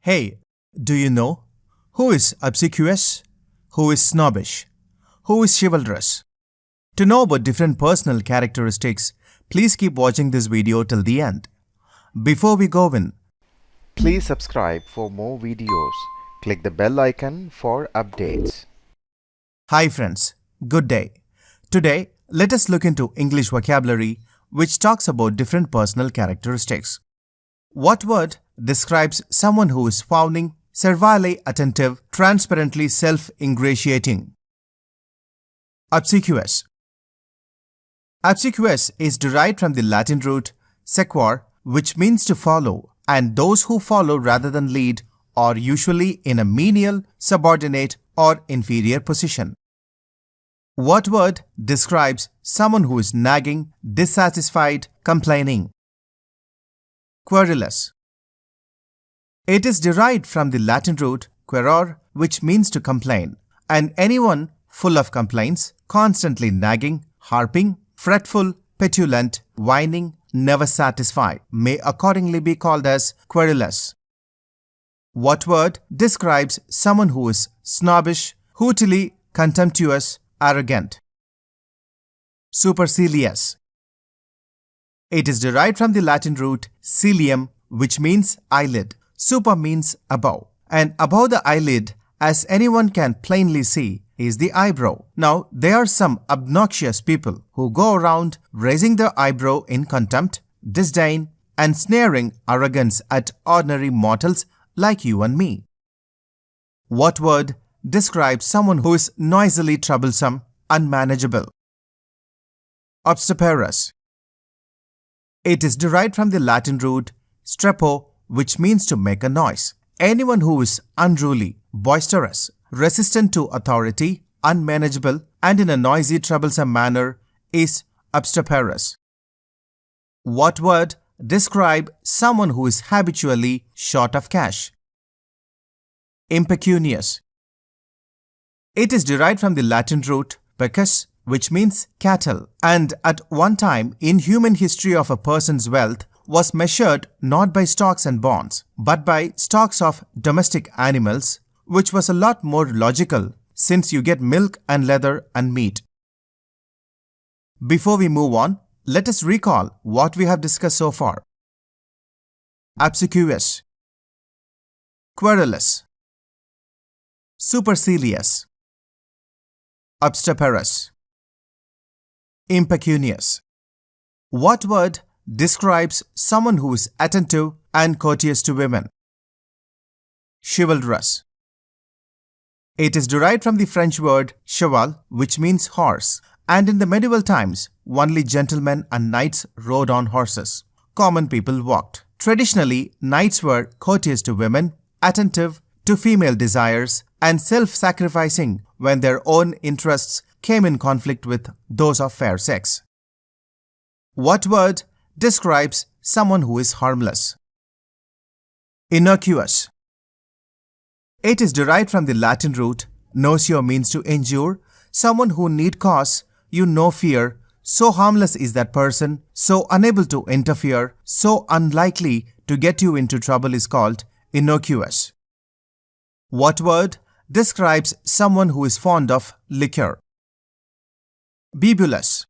Hey, do you know who is obsequious, who is snobbish, who is chivalrous? To know about different personal characteristics, please keep watching this video till the end. Before we go in, please subscribe for more videos. Click the bell icon for updates. Hi friends, good day. Today, let us look into English vocabulary which talks about different personal characteristics. What word describes someone who is fawning, servilely attentive, transparently self-ingratiating? Obsequious. Obsequious is derived from the Latin root sequor, which means to follow, and those who follow rather than lead are usually in a menial, subordinate, or inferior position. What word describes someone who is nagging, dissatisfied, complaining? Querulous. It is derived from the Latin root querere, which means to complain, and anyone full of complaints, constantly nagging, harping, fretful, petulant, whining, never satisfied, may accordingly be called as querulous. What word describes someone who is snobbish, haughtily, contemptuous, arrogant? Supercilious. It is derived from the Latin root cilium, which means eyelid. Super means above, and above the eyelid, as anyone can plainly see, is the eyebrow. Now, there are some obnoxious people who go around raising their eyebrow in contempt, disdain, and sneering arrogance at ordinary mortals like you and me. What word describes someone who is noisily troublesome, unmanageable? Obsequious. It is derived from the Latin root strepo, which means to make a noise. Anyone who is unruly, boisterous, resistant to authority, unmanageable, and in a noisy, troublesome manner is obsequious. What word describes someone who is habitually short of cash? Impecunious. It is derived from the Latin root PECUS, which means cattle, and at one time in human history of a person's wealth was measured not by stocks and bonds, but by stocks of domestic animals, which was a lot more logical since you get milk and leather and meat. Before we move on, let us recall what we have discussed so far. Obsequious, querulous, supercilious, obsequious, impecunious. What word describes someone who is attentive and courteous to women? Chivalrous. It is derived from the French word cheval, which means horse, and in the medieval times, only gentlemen and knights rode on horses. Common people walked. Traditionally, knights were courteous to women, attentive to female desires, and self-sacrificing when their own interests came in conflict with those of fair sex. What word describes someone who is harmless? Innocuous. It is derived from the Latin root NOCEO, means to injure, someone who need cause you no fear, so harmless is that person, so unable to interfere, so unlikely to get you into trouble is called innocuous. What word describes someone who is fond of liquor? Bibulous.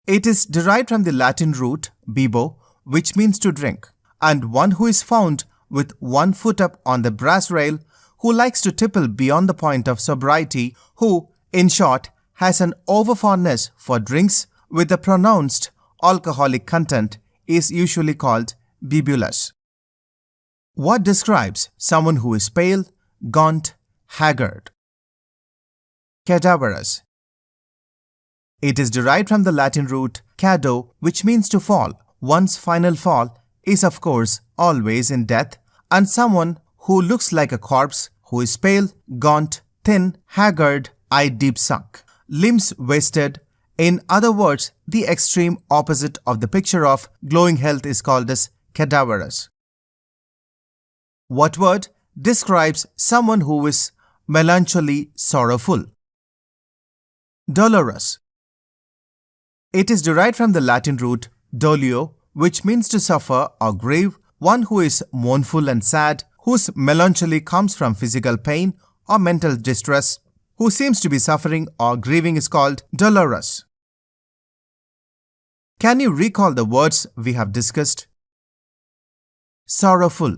It is derived from the Latin root bibo, which means to drink, and one who is found with one foot up on the brass rail, who likes to tipple beyond the point of sobriety, who, in short, has an overfondness for drinks with a pronounced alcoholic content, is usually called bibulous. What describes someone who is pale, gaunt, haggard? Cadaverous. It is derived from the Latin root cado, which means to fall. One's final fall is, of course, always in death, and someone who looks like a corpse, who is pale, gaunt, thin, haggard, eye deep sunk, limbs wasted. In other words, the extreme opposite of the picture of glowing health is called as cadaverous. What word describes someone who is melancholy, sorrowful? Dolorous. It is derived from the Latin root DOLEO, which means to suffer or grieve one who is mournful and sad, whose melancholy comes from physical pain or mental distress, who seems to be suffering or grieving is called dolorous. Can you recall the words we have discussed? Sorrowful,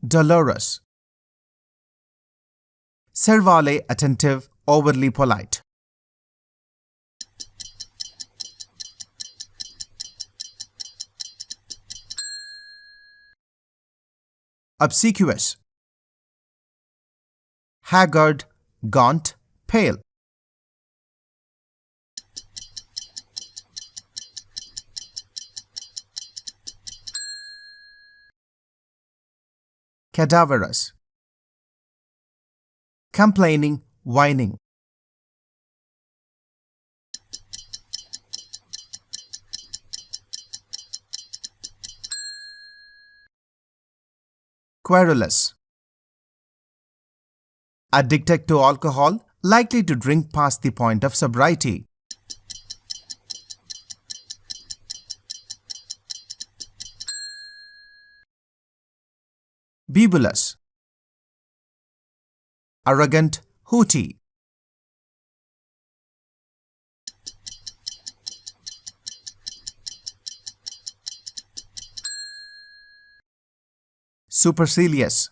dolorous, servilely attentive, overly polite. Obsequious, Haggard, gaunt, pale. Cadaverous, complaining, whining. Querulous, addicted to alcohol, likely to drink past the point of sobriety. Bibulous, arrogant, haughty. Supercilious,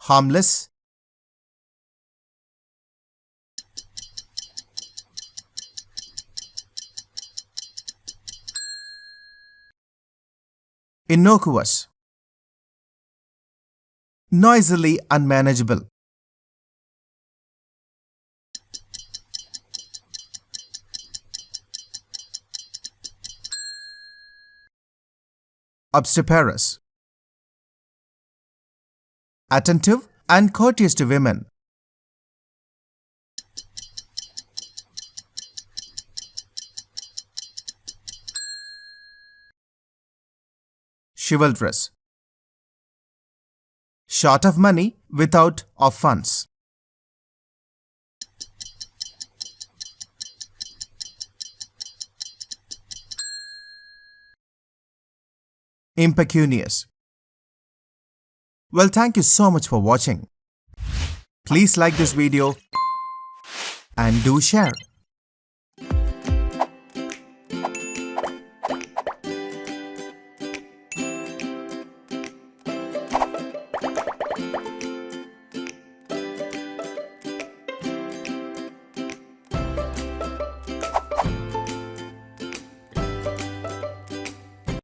harmless. Innocuous, noisily unmanageable. Obsequious, attentive and courteous to women. Chivalrous, short of money, without of funds. Impecunious. Well, thank you so much for watching. Please like this video and do share.